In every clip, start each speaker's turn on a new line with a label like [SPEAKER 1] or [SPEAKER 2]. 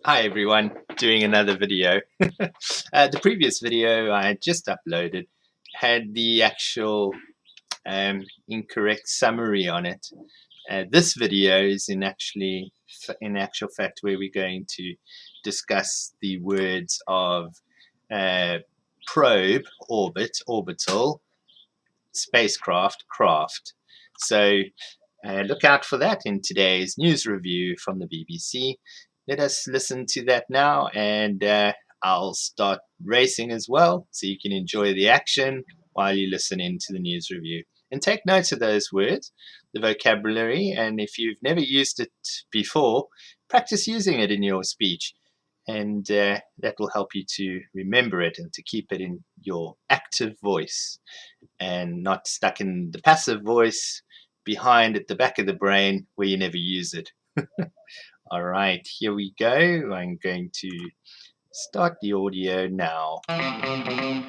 [SPEAKER 1] Hi everyone, doing another video. The previous video I had just uploaded had the actual incorrect summary on it. This video is in actual fact where we're going to discuss the words of probe, orbit, orbital, spacecraft, craft. So look out for that in today's news review from the BBC. Let us listen to that now, and I'll start racing as well, so you can enjoy the action while you listen into the news review. And take notes of those words, the vocabulary, and if you've never used it before, practice using it in your speech. And that will help you to remember it and to keep it in your active voice and not stuck in the passive voice behind at the back of the brain where you never use it. All right, here we go. I'm going to start the audio now.
[SPEAKER 2] Hi,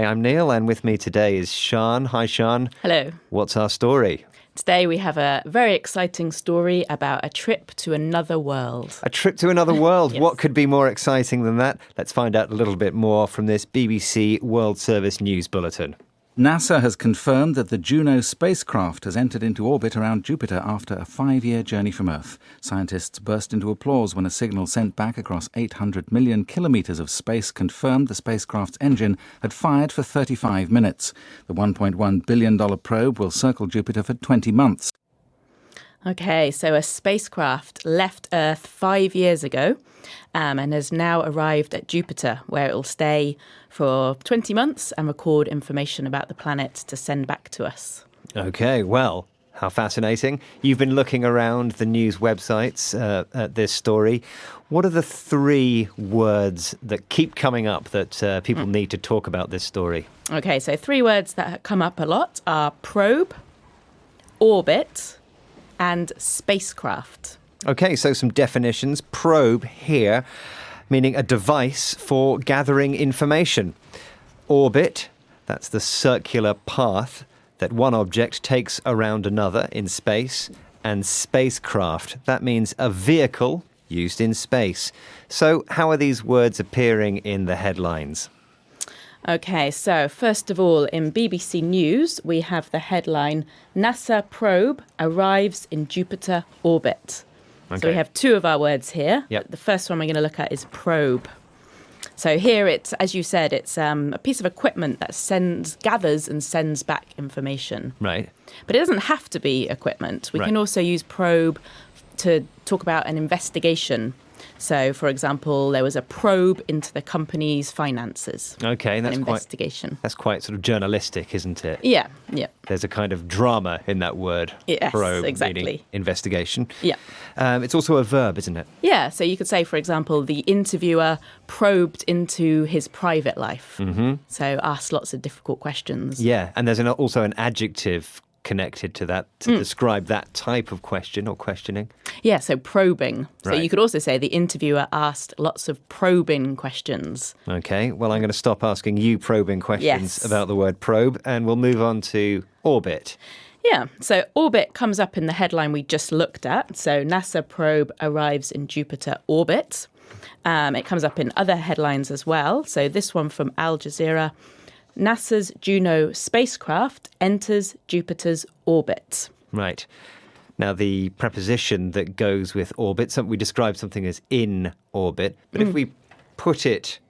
[SPEAKER 2] I'm Neil, and with me today is Sian. Hi, Sian.
[SPEAKER 3] Hello.
[SPEAKER 2] What's our story?
[SPEAKER 3] Today we have a very exciting story about a trip to another world.
[SPEAKER 2] A trip to another world.
[SPEAKER 3] Yes.
[SPEAKER 2] What could be more exciting than that? Let's find out a little bit more from this BBC World Service News Bulletin.
[SPEAKER 4] NASA has confirmed that the Juno spacecraft has entered into orbit around Jupiter after a 5-year journey from Earth. Scientists burst into applause when a signal sent back across 800 million kilometres of space confirmed the spacecraft's engine had fired for 35 minutes. The $1.1 billion probe will circle Jupiter for 20 months.
[SPEAKER 3] Okay, so a spacecraft left Earth 5 years ago and has now arrived at Jupiter, where it will stay for 20 months and record information about the planet to send back to us.
[SPEAKER 2] Okay, well, how fascinating. You've been looking around the news websites at this story. What are the 3 words that keep coming up that people need to talk about this story?
[SPEAKER 3] Okay, so 3 words that come up a lot are probe, orbit, and spacecraft.
[SPEAKER 2] Okay, so some definitions. Probe here, meaning a device for gathering information. Orbit, that's the circular path that one object takes around another in space. And spacecraft, that means a vehicle used in space. So how are these words appearing in the headlines?
[SPEAKER 3] Okay, so first of all, in BBC News, we have the headline, NASA probe arrives in Jupiter orbit.
[SPEAKER 2] Okay.
[SPEAKER 3] So we have 2 of our words here.
[SPEAKER 2] Yep.
[SPEAKER 3] The first one we're going to look at is probe. So here it's, as you said, it's a piece of equipment that gathers and sends back information.
[SPEAKER 2] Right.
[SPEAKER 3] But it doesn't have to be equipment. We can also use probe to talk about an investigation. So, for example, there was a probe into the company's finances.
[SPEAKER 2] Okay, that's
[SPEAKER 3] an investigation.
[SPEAKER 2] That's quite sort of journalistic, isn't it?
[SPEAKER 3] Yeah.
[SPEAKER 2] There's a kind of drama in that word.
[SPEAKER 3] Yes,
[SPEAKER 2] probe,
[SPEAKER 3] exactly.
[SPEAKER 2] meaning investigation.
[SPEAKER 3] Yeah.
[SPEAKER 2] It's also a verb, isn't it?
[SPEAKER 3] Yeah, so you could say, for example, the interviewer probed into his private life. Mm-hmm. So asked lots of difficult questions.
[SPEAKER 2] Yeah, and there's also an adjective connected to that to describe that type of question or questioning.
[SPEAKER 3] Yeah, so probing. So
[SPEAKER 2] Right.
[SPEAKER 3] you could also say the interviewer asked lots of probing questions.
[SPEAKER 2] Okay, well, I'm going to stop asking you probing questions
[SPEAKER 3] Yes.
[SPEAKER 2] about the word probe, and we'll move on to orbit.
[SPEAKER 3] Yeah, so orbit comes up in the headline we just looked at. So NASA probe arrives in Jupiter orbit. It comes up in other headlines as well. So this one from Al Jazeera, NASA's Juno spacecraft enters Jupiter's orbit.
[SPEAKER 2] Right. Now, the preposition that goes with orbit, we describe something as in orbit, but if we put it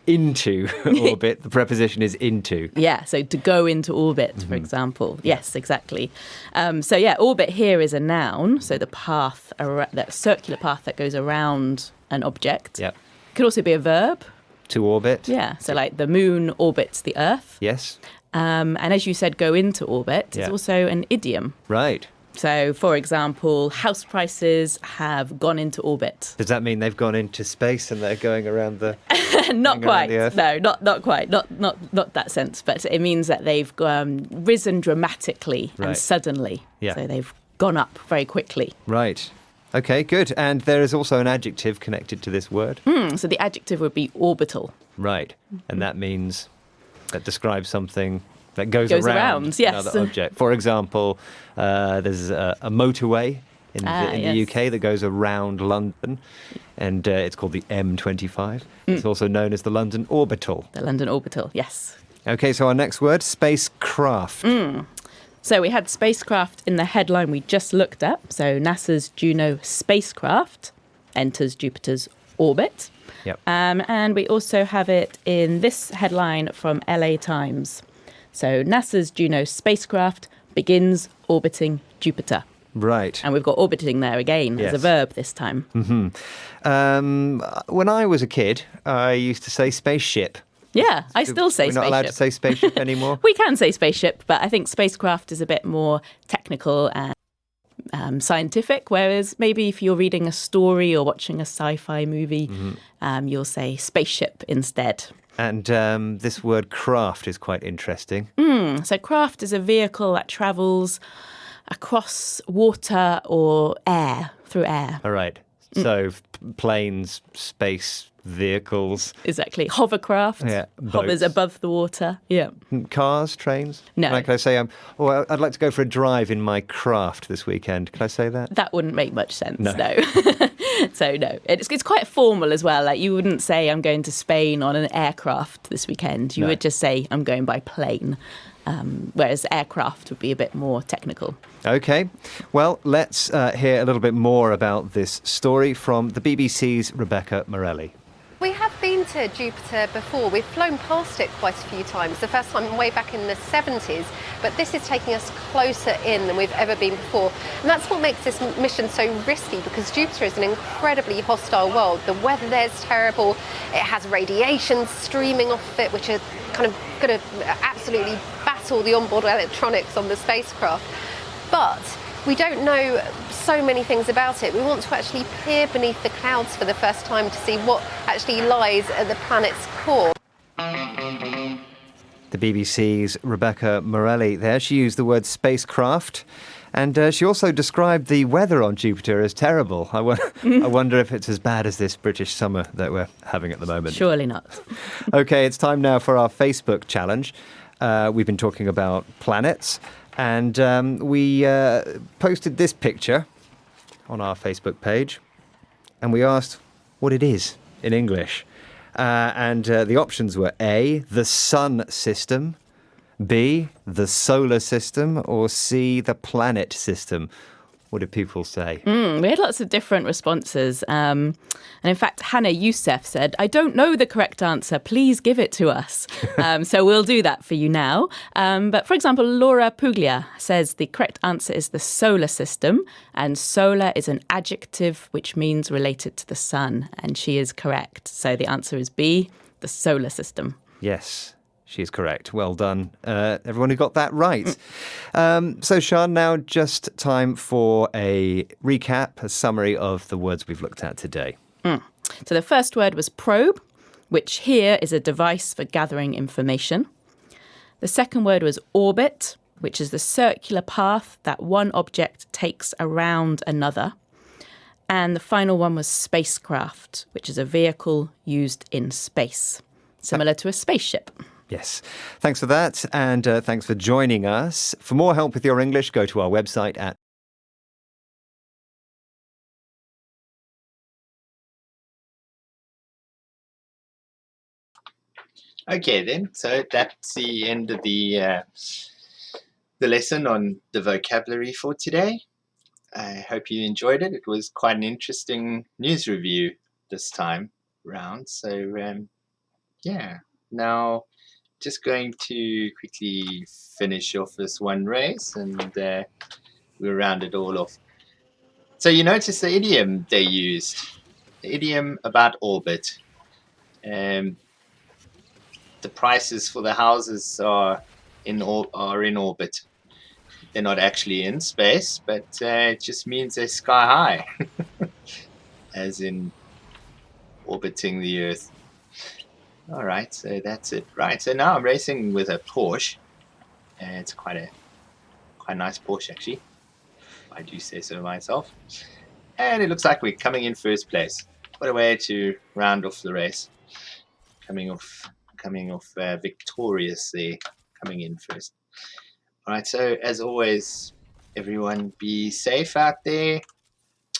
[SPEAKER 2] into orbit, the preposition is into.
[SPEAKER 3] Yeah, so to go into orbit, for example. Yes, exactly. Orbit here is a noun, so the path, that circular path that goes around an object.
[SPEAKER 2] Yep.
[SPEAKER 3] Could also be a verb.
[SPEAKER 2] To orbit.
[SPEAKER 3] Yeah, so like the moon orbits the Earth.
[SPEAKER 2] Yes.
[SPEAKER 3] And as you said, go into orbit is
[SPEAKER 2] Yeah.
[SPEAKER 3] also an idiom.
[SPEAKER 2] Right.
[SPEAKER 3] So, for example, house prices have gone into orbit.
[SPEAKER 2] Does that mean they've gone into space and they're going around the...
[SPEAKER 3] Not
[SPEAKER 2] going around
[SPEAKER 3] quite.
[SPEAKER 2] the Earth?
[SPEAKER 3] No, not quite. Not that sense. But it means that they've risen dramatically
[SPEAKER 2] Right.
[SPEAKER 3] and suddenly.
[SPEAKER 2] Yeah.
[SPEAKER 3] So they've gone up very quickly.
[SPEAKER 2] Right. Okay, good. And there is also an adjective connected to this word.
[SPEAKER 3] So the adjective would be orbital.
[SPEAKER 2] Right. And that means, that describes something that goes
[SPEAKER 3] Goes
[SPEAKER 2] around
[SPEAKER 3] around, yes.
[SPEAKER 2] another object. For example, there's a motorway in the
[SPEAKER 3] Yes.
[SPEAKER 2] UK that goes around London, and it's called the M25. It's also known as the London Orbital.
[SPEAKER 3] The London Orbital, yes.
[SPEAKER 2] Okay, so our next word, spacecraft.
[SPEAKER 3] So we had spacecraft in the headline we just looked at. So NASA's Juno spacecraft enters Jupiter's orbit.
[SPEAKER 2] Yep.
[SPEAKER 3] And we also have it in this headline from LA Times. So NASA's Juno spacecraft begins orbiting Jupiter.
[SPEAKER 2] Right.
[SPEAKER 3] And we've got orbiting there again as a
[SPEAKER 2] Yes.
[SPEAKER 3] verb this time.
[SPEAKER 2] When I was a kid, I used to say spaceship.
[SPEAKER 3] Yeah, I still say
[SPEAKER 2] We're not
[SPEAKER 3] spaceship.
[SPEAKER 2] allowed to say spaceship anymore?
[SPEAKER 3] We can say spaceship, but I think spacecraft is a bit more technical and scientific, whereas maybe if you're reading a story or watching a sci-fi movie, you'll say spaceship instead.
[SPEAKER 2] And this word craft is quite interesting.
[SPEAKER 3] So craft is a vehicle that travels across water or air, through air.
[SPEAKER 2] All right. So planes, space vehicles,
[SPEAKER 3] Exactly. Hovercraft,
[SPEAKER 2] Yeah,
[SPEAKER 3] hovers
[SPEAKER 2] boats.
[SPEAKER 3] above the water. Yeah.
[SPEAKER 2] cars, trains.
[SPEAKER 3] No.
[SPEAKER 2] Like, can I say, I'd like to go for a drive in my craft this weekend. Can I say that?
[SPEAKER 3] That wouldn't make much sense,
[SPEAKER 2] No.
[SPEAKER 3] no. So, no. It's quite formal as well. Like, you wouldn't say, I'm going to Spain on an aircraft this weekend. You
[SPEAKER 2] No.
[SPEAKER 3] would just say, I'm going by plane. Whereas aircraft would be a bit more technical.
[SPEAKER 2] Okay. Well, let's hear a little bit more about this story from the BBC's Rebecca Morelli.
[SPEAKER 5] We have been to Jupiter before. We've flown past it quite a few times. The first time way back in the 70s, but this is taking us closer in than we've ever been before. And that's what makes this mission so risky, because Jupiter is an incredibly hostile world. The weather there's terrible. It has radiation streaming off of it, which are kind of going to absolutely battle the onboard electronics on the spacecraft. But we don't know so many things about it. We want to actually peer beneath the clouds for the first time to see what actually lies at the planet's core.
[SPEAKER 2] The BBC's Rebecca Morelli there. She used the word spacecraft, and she also described the weather on Jupiter as terrible. I wonder if it's as bad as this British summer that we're having at the moment.
[SPEAKER 3] Surely not.
[SPEAKER 2] Okay, it's time now for our Facebook challenge. We've been talking about planets, and we posted this picture on our Facebook page, and we asked what it is in English. And the options were A, the sun system, B, the solar system, or C, the planet system. What did people say?
[SPEAKER 3] We had lots of different responses. And in fact, Hannah Youssef said, I don't know the correct answer. Please give it to us. So we'll do that for you now. But for example, Laura Puglia says the correct answer is the solar system. And solar is an adjective which means related to the sun. And she is correct. So the answer is B, the solar system.
[SPEAKER 2] Yes. She's correct. Well done, everyone who got that right. So, Sian, now just time for a recap, a summary of the words we've looked at today.
[SPEAKER 3] So the first word was probe, which here is a device for gathering information. The second word was orbit, which is the circular path that one object takes around another. And the final one was spacecraft, which is a vehicle used in space, similar to a spaceship.
[SPEAKER 2] Yes. Thanks for that, and thanks for joining us. For more help with your English, go to our website at
[SPEAKER 1] Okay, then. So that's the end of the lesson on the vocabulary for today. I hope you enjoyed it. It was quite an interesting news review this time round. So, yeah. Now, just going to quickly finish off this one race, and we'll round it all off. So you notice the idiom they used. The idiom about orbit. The prices for the houses are in orbit. They're not actually in space, but it just means they're sky high, as in orbiting the Earth. All right, so that's it. Right, so now I'm racing with a Porsche. It's quite a nice Porsche, actually, if I do say so myself. And it looks like we're coming in first place. What a way to round off the race. Coming off victorious there, coming in first. All right, so as always, everyone be safe out there.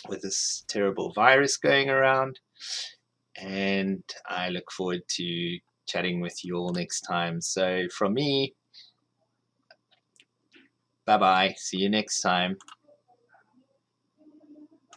[SPEAKER 1] with this terrible virus going around. And I look forward to chatting with you all next time. So from me, bye bye. See you next time.